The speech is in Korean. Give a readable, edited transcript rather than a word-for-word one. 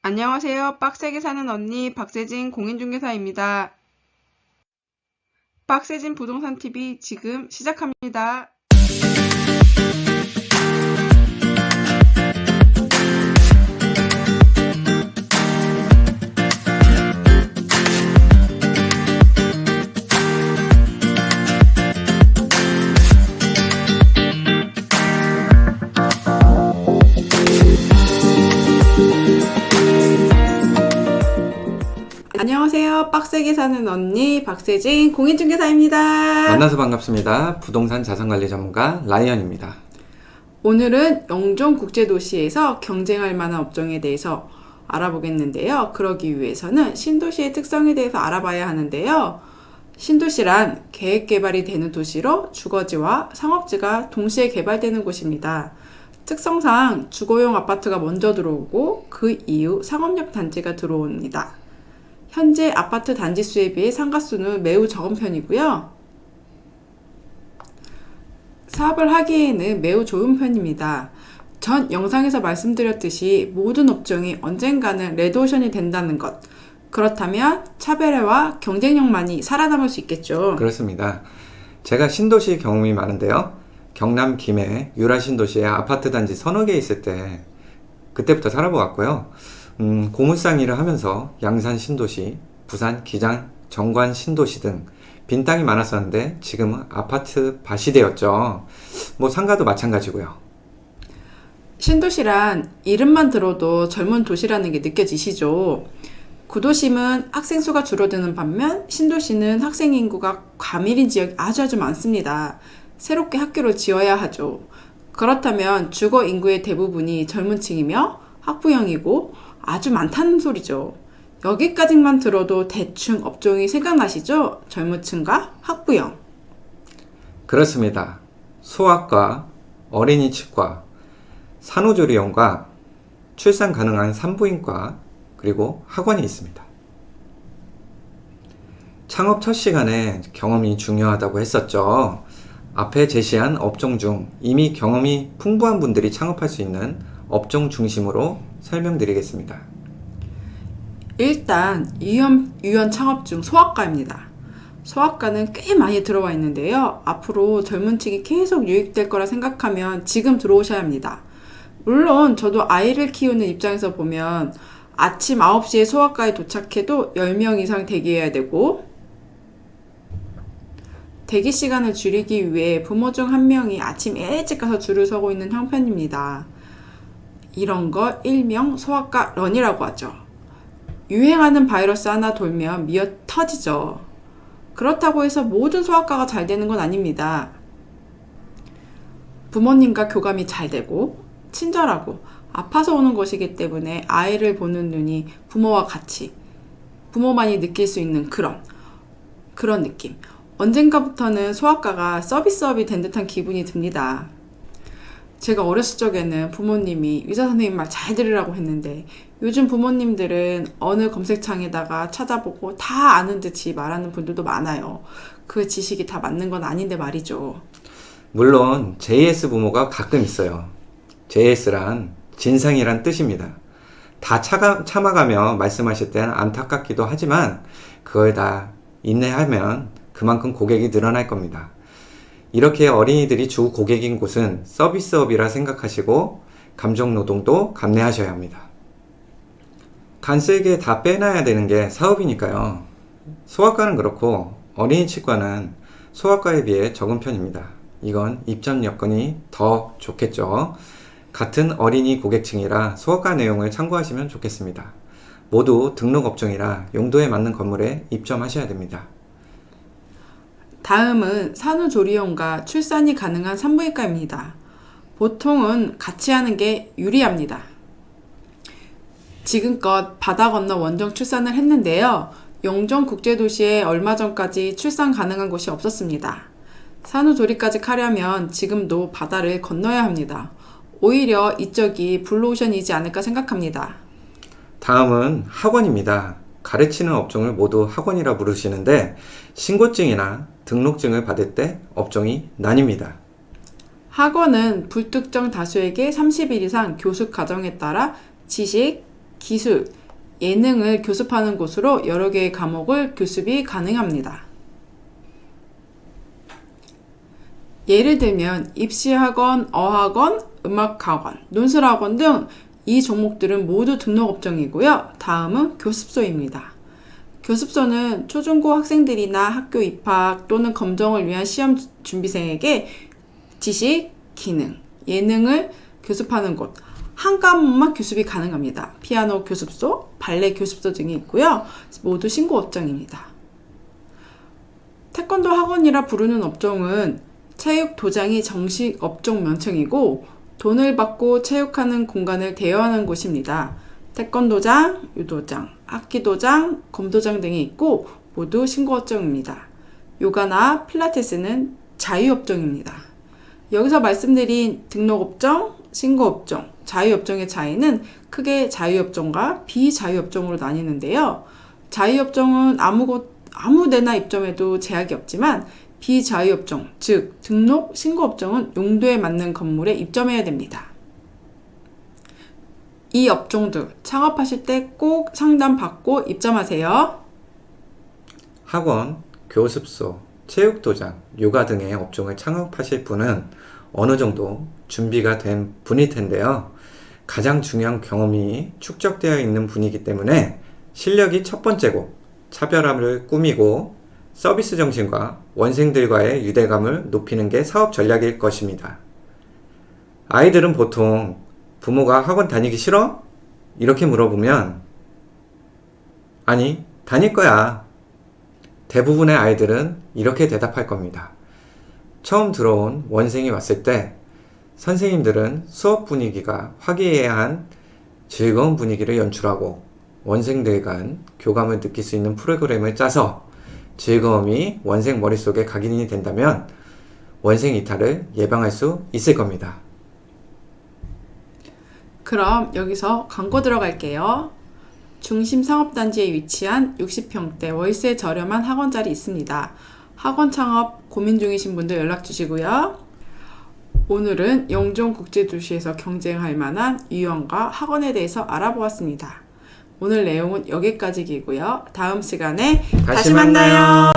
안녕하세요. 빡세게 사는 언니 박세진 공인중개사입니다. 빡세진 부동산 TV 지금 시작합니다. 안녕하세요. 빡세게 사는 언니 박세진 공인중개사입니다. 만나서 반갑습니다. 부동산 자산관리 전문가 라이언입니다. 오늘은 영종국제도시에서 경쟁할 만한 업종에 대해서 알아보겠는데요. 그러기 위해서는 신도시의 특성에 대해서 알아봐야 하는데요. 신도시란 계획개발이 되는 도시로 주거지와 상업지가 동시에 개발되는 곳입니다. 특성상 주거용 아파트가 먼저 들어오고 그 이후 상업용 단지가 들어옵니다. 현재 아파트 단지 수에 비해 상가수는 매우 적은 편이고요. 사업을 하기에는 매우 좋은 편입니다. 전 영상에서 말씀드렸듯이 모든 업종이 언젠가는 레드오션이 된다는 것. 그렇다면 차별화와 경쟁력만이 살아남을 수 있겠죠. 그렇습니다. 제가 신도시 경험이 많은데요. 경남 김해 유라신도시에 아파트 단지 서너 개 있을 때 그때부터 살아보았고요. 고물상 일을 하면서 양산 신도시, 부산 기장 정관 신도시 등 빈 땅이 많았었는데 지금은 아파트 밭이 되었죠. 상가도 마찬가지고요. 신도시란 이름만 들어도 젊은 도시라는 게 느껴지시죠? 구도심은 학생 수가 줄어드는 반면 신도시는 학생 인구가 과밀인 지역이 아주 많습니다. 새롭게 학교를 지어야 하죠. 그렇다면 주거 인구의 대부분이 젊은 층이며 학부형이고 아주 많다는 소리죠. 여기까지만 들어도 대충 업종이 생각나시죠? 젊은 층과 학부형. 그렇습니다. 소아과, 어린이 치과, 산후조리원과 출산 가능한 산부인과 그리고 학원이 있습니다. 창업 첫 시간에 경험이 중요하다고 했었죠. 앞에 제시한 업종 중 이미 경험이 풍부한 분들이 창업할 수 있는 업종 중심으로 설명드리겠습니다. 일단 유연 창업 중 소아과입니다. 소아과는 꽤 많이 들어와 있는데요. 앞으로 젊은 층이 계속 유입될 거라 생각하면 지금 들어오셔야 합니다. 물론 저도 아이를 키우는 입장에서 보면 아침 9시에 소아과에 도착해도 10명 이상 대기해야 되고 대기 시간을 줄이기 위해 부모 중 한 명이 아침 일찍 가서 줄을 서고 있는 형편입니다. 이런 거 일명 소아과 런이라고 하죠. 유행하는 바이러스 하나 돌면 미어 터지죠. 그렇다고 해서 모든 소아과가 잘 되는 건 아닙니다. 부모님과 교감이 잘 되고 친절하고 아파서 오는 것이기 때문에 아이를 보는 눈이 부모와 같이 부모만이 느낄 수 있는 그런 느낌. 언젠가부터는 소아과가 서비스업이 된 듯한 기분이 듭니다. 제가 어렸을 적에는 부모님이 의사 선생님 말 잘 들으라고 했는데 요즘 부모님들은 어느 검색창에다가 찾아보고 다 아는 듯이 말하는 분들도 많아요. 그 지식이 다 맞는 건 아닌데 말이죠. 물론 JS 부모가 가끔 있어요. JS란 진상이란 뜻입니다. 다 참아가며 말씀하실 땐 안타깝기도 하지만 그걸 다 인내하면 그만큼 고객이 늘어날 겁니다. 이렇게 어린이들이 주 고객인 곳은 서비스업이라 생각하시고 감정노동도 감내하셔야 합니다. 간쓸게 다 빼놔야 되는 게 사업이니까요. 소아과는 그렇고 어린이 치과는 소아과에 비해 적은 편입니다. 이건 입점 여건이 더 좋겠죠. 같은 어린이 고객층이라 소아과 내용을 참고하시면 좋겠습니다. 모두 등록 업종이라 용도에 맞는 건물에 입점하셔야 됩니다. 다음은 산후조리원과 출산이 가능한 산부인과입니다. 보통은 같이 하는 게 유리합니다. 지금껏 바다 건너 원정 출산을 했는데요. 영종국제도시에 얼마 전까지 출산 가능한 곳이 없었습니다. 산후조리까지 하려면 지금도 바다를 건너야 합니다. 오히려 이쪽이 블루오션이지 않을까 생각합니다. 다음은 학원입니다. 가르치는 업종을 모두 학원이라 부르시는데 신고증이나 등록증을 받을 때 업종이 나뉩니다. 학원은 불특정 다수에게 30일 이상 교습 과정에 따라 지식, 기술, 예능을 교습하는 곳으로 여러 개의 과목을 교습이 가능합니다. 예를 들면 입시학원, 어학원, 음악학원, 논술학원 등 이 종목들은 모두 등록업종이고요. 다음은 교습소입니다. 교습소는 초중고 학생들이나 학교 입학 또는 검정을 위한 시험 준비생에게 지식, 기능, 예능을 교습하는 곳, 한 과목만 교습이 가능합니다. 피아노 교습소, 발레 교습소 등이 있고요. 모두 신고업종입니다. 태권도 학원이라 부르는 업종은 체육 도장이 정식 업종 명칭이고 돈을 받고 체육하는 공간을 대여하는 곳입니다. 태권도장, 유도장, 합기도장, 검도장 등이 있고 모두 신고업종입니다. 요가나 필라테스는 자유업종입니다. 여기서 말씀드린 등록업종, 신고업종, 자유업종의 차이는 크게 자유업종과 비자유업종으로 나뉘는데요. 자유업종은 아무 데나 입점해도 제약이 없지만 비자유업종, 즉 등록, 신고업종은 용도에 맞는 건물에 입점해야 됩니다. 이 업종들 창업하실 때 꼭 상담받고 입점하세요. 학원, 교습소, 체육도장, 요가 등의 업종을 창업하실 분은 어느 정도 준비가 된 분일 텐데요. 가장 중요한 경험이 축적되어 있는 분이기 때문에 실력이 첫 번째고 차별함을 꾸미고 서비스 정신과 원생들과의 유대감을 높이는 게 사업 전략일 것입니다. 아이들은 보통 부모가 학원 다니기 싫어? 이렇게 물어보면 아니, 다닐 거야. 대부분의 아이들은 이렇게 대답할 겁니다. 처음 들어온 원생이 왔을 때 선생님들은 수업 분위기가 화기애애한 즐거운 분위기를 연출하고 원생들 간 교감을 느낄 수 있는 프로그램을 짜서 즐거움이 원생 머릿속에 각인이 된다면 원생 이탈을 예방할 수 있을 겁니다. 그럼 여기서 광고 들어갈게요. 중심 상업단지에 위치한 60평대 월세 저렴한 학원 자리 있습니다. 학원 창업 고민 중이신 분들 연락 주시고요. 오늘은 영종국제도시에서 경쟁할 만한 유형과 학원에 대해서 알아보았습니다. 오늘 내용은 여기까지이고요. 다음 시간에 다시 만나요.